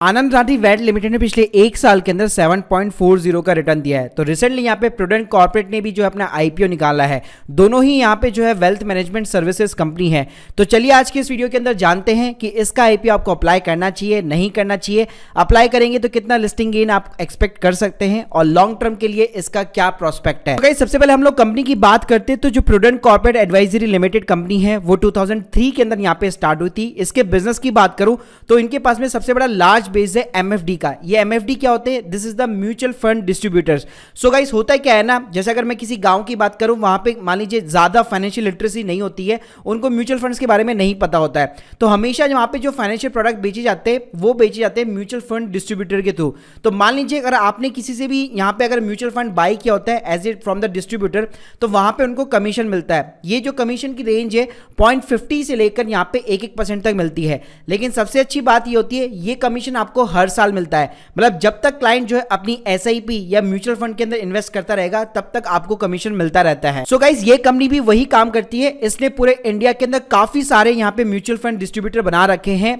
आनंद Rathi wealth limited ने पिछले एक साल के अंदर 7.40 का रिटर्न दिया है। तो रिसेंटली यहाँ पे प्रूडेंट कॉर्पोरेट ने भी जो है अपना आईपीओ निकाला है। दोनों ही यहाँ पे जो है वेल्थ मैनेजमेंट सर्विसेज कंपनी है। तो चलिए आज के इस वीडियो के अंदर जानते हैं कि इसका आईपीओ आपको अप्लाई करना चाहिए, नहीं करना चाहिए, अप्लाई करेंगे तो कितना लिस्टिंग गेन आप एक्सपेक्ट कर सकते हैं और लॉन्ग टर्म के लिए इसका क्या प्रोस्पेक्ट है। तो सबसे पहले हम लोग कंपनी की बात करते हैं तो जो prudent corporate advisory limited company है वो 2003 के अंदर यहाँ पे स्टार्ट हुई थी। इसके बिजनेस की बात करूं तो इनके पास में सबसे बड़ा लार्ज बेस है एमएफडी का। ये एमएफडी क्या होते हैं? This is the mutual fund distributors. So guys होता है क्या है ना, जैसे अगर मैं किसी गांव की बात करूं वहां पे मान लीजिए ज्यादा फाइनेंशियल लिटरेसी नहीं होती है, उनको म्यूचुअल फंड्स के बारे में नहीं पता होता है, तो हमेशा वहां पे जो फाइनेंशियल प्रोडक्ट बेचे जाते हैं वो बेचे जाते हैं म्यूचुअल फंड डिस्ट्रीब्यूटर के थ्रू। तो मान लीजिए अगर आपने किसी से भी यहाँ पे अगर म्यूचुअल फंड बाई किया होता है as it from the distributor, तो वहां पे उनको कमीशन मिलता है। ये जो कमीशन की रेंज है 0.50 से लेकर यहाँ पे 1% तक मिलती है। लेकिन सबसे अच्छी बात ये होती है ये कमीशन आपको हर साल मिलता है। मतलब जब तक क्लाइंट जो है अपनी एसआईपी या म्यूचुअल फंड के अंदर इन्वेस्ट करता रहेगा तब तक आपको कमीशन मिलता रहता है। सो गाइस ये कंपनी भी वही काम करती है। इसने पूरे इंडिया के अंदर काफी सारे यहाँ पे म्यूचुअल फंड डिस्ट्रीब्यूटर बना रखे हैं।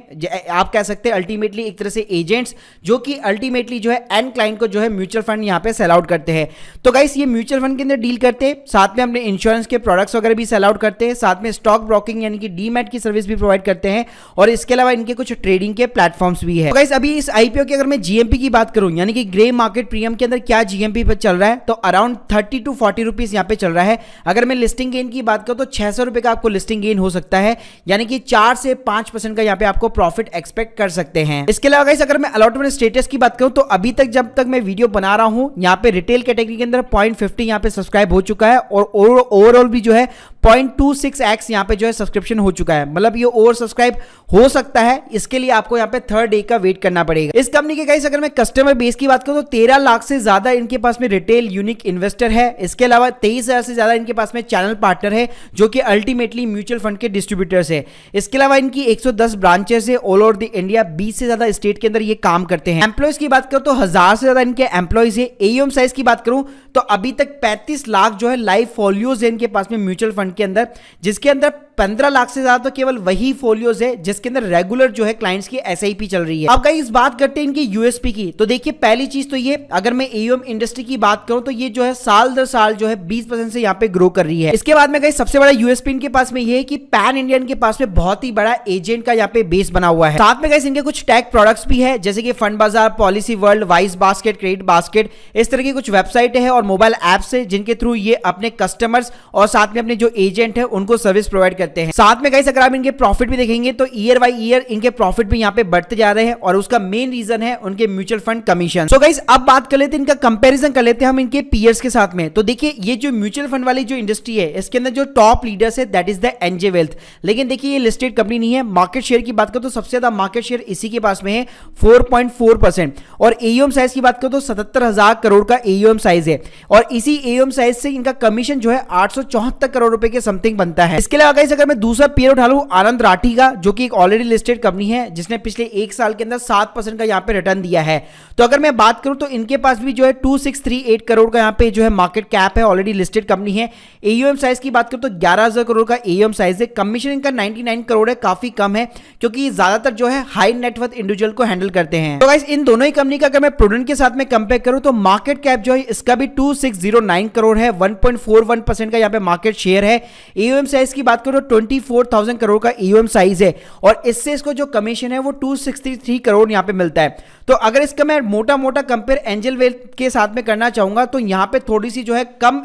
आप कह सकते हैं अल्टीमेटली एक तरह से एजेंट्स, जो कि अल्टीमेटली जो है एंड क्लाइंट को जो है म्यूचुअल फंड यहाँ पे सेल आउट करते हैं। तो गाइस ये म्यूचुअल फंड के अंदर डील करते हैं, साथ में अपने इंश्योरेंस के प्रोडक्ट्स वगैरह भी सेल आउट करते हैं, साथ में स्टॉक ब्रोकिंग यानी कि डीमैट की सर्विस भी प्रोवाइड करते हैं और इसके अलावा इनके कुछ ट्रेडिंग के प्लेटफॉर्म्स भी है। तो गाइस अभी इस आईपीओ की अगर मैं जीएमपी की बात करूं यानी कि ग्रे मार्केट प्रीमियम के अंदर क्या जीएमपी पर चल रहा है, तो अराउंड 30 to 40 रुपीज यहाँ पे चल रहा है। अगर मैं लिस्टिंग गेन की बात करूं तो 600 रुपए का आपको लिस्टिंग गेन हो सकता है, यानी कि 4 से 5% का यहाँ पे आपको प्रॉफिट एक्सपेक्ट कर सकते हैं। इसके अलावा गाइस अगर मैं अलॉटमेंट स्टेटस की बात करूं तो अभी तक जब तक मैं वीडियो बना रहा हूं यहाँ पे रिटेल कैटेगरी के अंदर 0.50 यहाँ पे सब्सक्राइब हो चुका है और ओवरऑल भी जो है 0.26x यहाँ पे जो है सब्सक्रिप्शन हो चुका है। मतलब ये ओवर सब्सक्राइब हो सकता है, इसके लिए आपको यहाँ पे थर्ड डे का वेट करना पड़ेगा। इस कंपनी के गाइस अगर मैं कस्टमर बेस की बात करूं तो 13 लाख से ज्यादा इनके पास में रिटेल यूनिक इन्वेस्टर है। इसके अलावा 23,000 से ज्यादा इनके पास में चैनल पार्टनर है जो कि अल्टीमेटली म्यूचुअल फंड के डिस्ट्रीब्यूटर्स है। इसके अलावा इनकी 110 ब्रांचेस है ऑल ओवर द इंडिया, 20 से ज्यादा स्टेट के अंदर ये काम करते हैं। एम्प्लॉयज की बात करूं तो 1000 से ज्यादा इनके एम्प्लॉयज है। एयूएम साइज की बात करूं तो अभी तक 35 लाख जो है लाइव फोलियोज है इनके पास में म्यूचुअल फंड के अंदर, जिसके अंदर 15 लाख से ज्यादा तो केवल वही फोलियोज है जिसके अंदर रेगुलर जो है क्लाइंट्स की एसआईपी चल रही है। अब गाइस बात करते हैं इनकी यूएसपी की। तो देखिए पहली चीज तो ये, अगर मैं एयूएम इंडस्ट्री की बात करूं तो ये जो है साल दर साल जो है 20% से यहाँ पे ग्रो कर रही है। इसके बाद में गाइस सबसे बड़ा यूएसपी इनके पास में ये है कि पैन इंडियन के पास में बहुत ही बड़ा एजेंट का यहाँ पे बेस बना हुआ है। साथ में गाइस इनके कुछ टैग प्रोडक्ट्स भी है जैसे कि फंड बाजार, policy world, vice basket, credit basket, इस तरह की कुछ वेबसाइट है और मोबाइल एप्स है जिनके थ्रू ये अपने कस्टमर्स और साथ में अपने जो एजेंट है उनको सर्विस प्रोवाइड करते हैं। साथ में गाइस अगर आप इनके प्रॉफिट भी देखेंगे तो ईयर बाय ईयर इनके प्रॉफिट भी यहाँ पे बढ़ते जा रहे हैं और उसका मेन रीजन है उनके mutual fund commission. So guys अब बात कर लेते हैं इनका कंपैरिजन कर लेते हैं हम इनके पीयर्स के साथ में। तो देखिए ये जो म्यूचुअल फंड वाली जो इंडस्ट्री है इसके अंदर जो टॉप लीडर्स है that is the NJ wealth. लेकिन देखिए ये लिस्टेड कंपनी नहीं है। मार्केट शेयर की बात करो तो सबसे ज्यादा मार्केट शेयर इसी के पास में है 4.4% और एयूएम साइज की बात करो तो 77,000 करोड़ का एयूएम साइज है और इसी एयूएम साइज से इनका कमीशन जो है 874 करोड़ रुपए के समथिंग बनता है। इसके अलावा गाइस अगर मैं दूसरा पेयर उठा लूं आनंद राठी का, जो कि एक ऑलरेडी लिस्टेड कंपनी है जिसने पिछले एक साल के अंदर 7% का यहाँ पे रिटर्न दिया है, तो अगर मैं बात करूं तो इनके पास भी जो है 2638 करोड़ का यहाँ पे जो है मार्केट कैप है, ऑलरेडी लिस्टेड कंपनी है। एयूएम साइज की बात करूं तो 11,000 करोड़ का एयूएम साइज है। कमीशन इनका 99 करोड़ है, काफी कम है क्योंकि ज्यादातर जो है हाई नेटवर्थ इंडिविजुअल को हैंडल करते हैं। तो गाइस इन दोनों ही कंपनी का अगर मैं प्रूडेंट के साथ में कंपेयर करूं तो मार्केट कैप जो है इसका भी 2609 करोड़ है, 1.41% का यहाँ पे मार्केट शेयर है। एयूएम साइज की बात करो 24,000 करोड़ का एयूएम साइज है और इससे इसको जो कमीशन है वो 263 करोड़ यहाँ पे मिलता है। तो अगर इसका मैं मोटा मोटा कंपेयर एंजल वेल्थ के साथ में करना चाहूंगा तो यहाँ पे थोड़ी सी जो है कम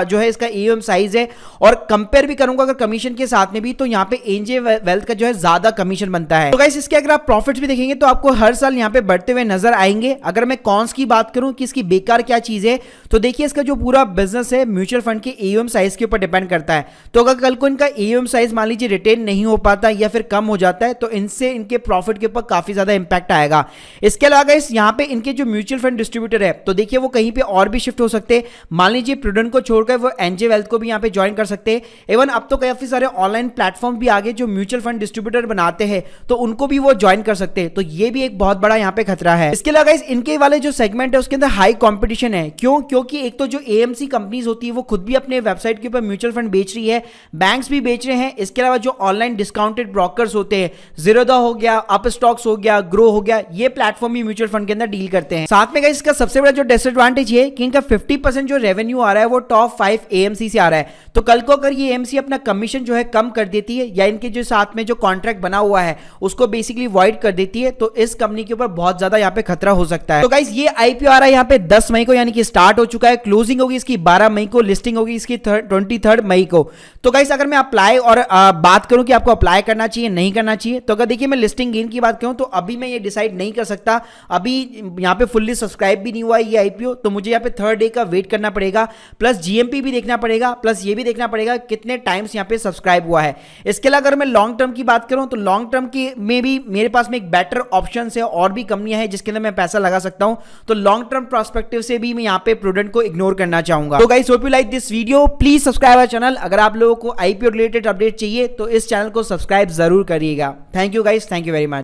जो है इसका एयूएम साइज है और कंपेयर भी करूंगा अगर कमीशन के साथ में भी तो यहाँ पे एंजल वेल्थ का जो है ज्यादा कमीशन बनता है। तो गाइस इसके अगर आप प्रॉफिट्स भी देखेंगे तो आपको हर साल यहाँ पे बढ़ते हुए नजर आएंगे। अगर मैं कॉन्स की बात करूं कि इसकी बेकार क्या चीज है तो देखिए इसका जो पूरा बिजनेस है म्यूचुअल फंड के एयूएम साइज के ऊपर डिपेंड करता है। तो अगर कल को इनका एयूएम साइज मान लीजिए रिटेन नहीं हो पाता या फिर कम हो जाता है तो इनसे इनके प्रॉफिट के ऊपर काफी ज्यादा इंपैक्ट आएगा। इसके अलावा गाइस यहाँ पे इनके जो म्यूचुअल फंड डिस्ट्रीब्यूटर है तो देखिए वो कहीं पे और भी शिफ्ट हो सकते हैं। मान लीजिए प्रूडेंट को छोड़कर वो एनजे वेल्थ को भी यहाँ पे ज्वाइन कर सकते हैं। इवन अब तो काफी सारे ऑनलाइन प्लेटफॉर्म भी आगे जो म्यूचुअल फंड डिस्ट्रीब्यूटर बनाते हैं तो उनको भी वो ज्वाइन कर सकते हैं। तो ये भी एक बहुत बड़ा यहाँ पे खतरा है। इसके अलावा गाइस इनके वाले जो सेगमेंट है उसके अंदर हाई कंपटीशन है। क्यों? क्योंकि एक तो जो एएमसी कंपनीज होती है वो खुद भी अपने वेबसाइट के ऊपर म्यूचुअल फंड बेच रही है, बैंक्स भी बेच रहे हैं। इसके अलावा जो ऑनलाइन डिस्काउंटेड ब्रोकर्स होते हैं, ज़ीरोधा हो गया, अप स्टॉक्स हो गया, ग्रो हो गया, ये प्लेटफॉर्म भी म्यूचुअल फंड के अंदर डील करते हैं। साथ में गाइस इसका सबसे बड़ा जो डिसएडवांटेज है कि इनका 50% जो रेवेन्यू आ रहा है वो टॉप 5 एएमसी से आ रहा है। तो कल को अगर ये एएमसी अपना कमीशन जो है कम कर देती है या इनके जो साथ में जो कॉन्ट्रैक्ट बना हुआ है उसको बेसिकली वॉइड कर देती है तो इस कंपनी के ऊपर बहुत ज्यादा यहाँ पे खतरा हो सकता है। तो गाइस ये आईपीओ आ रहा है यहाँ पे 10 मई को, यानी कि स्टार्ट हो चुका है। क्लोजिंग होगी इसकी 12 मई को, लिस्टिंग होगी इसकी 23 मई को। तो गाइस अगर मैं अप्लाई और बात करूं कि आपको अप्लाई करना चाहिए नहीं करना चाहिए, तो अगर देखिए मैं लिस्टिंग गेन की बात करूं तो अभी मैं ये डिसाइड नहीं कर सकता। अभी यहाँ पे फुल्ली सब्सक्राइब भी नहीं हुआ है ये आईपीओ, तो मुझे यहाँ पे थर्ड डे का वेट करना पड़ेगा, प्लस जीएमपी भी देखना पड़ेगा, प्लस ये भी देखना पड़ेगा कितने टाइम्स यहाँ पे सब्सक्राइब हुआ है। इसके अलावा अगर मैं लॉन्ग टर्म की बात करूं तो लॉन्ग टर्म की में भी मेरे पास में एक बेटर ऑप्शन है और भी कंपनियां हैं जिसके अंदर मैं पैसा लगा सकता हूं। तो लॉन्ग टर्म प्रोस्पेक्टिव से भी मैं यहाँ पे प्रूडेंट को इग्नोर करना चाहूंगा। तो guys hope you like this video, please subscribe our channel. अगर आप लोगों को आईपीओ रिलेटेड अपडेट चाहिए तो इस चैनल को सब्सक्राइब जरूर करिएगा। Thank you guys, thank you very much.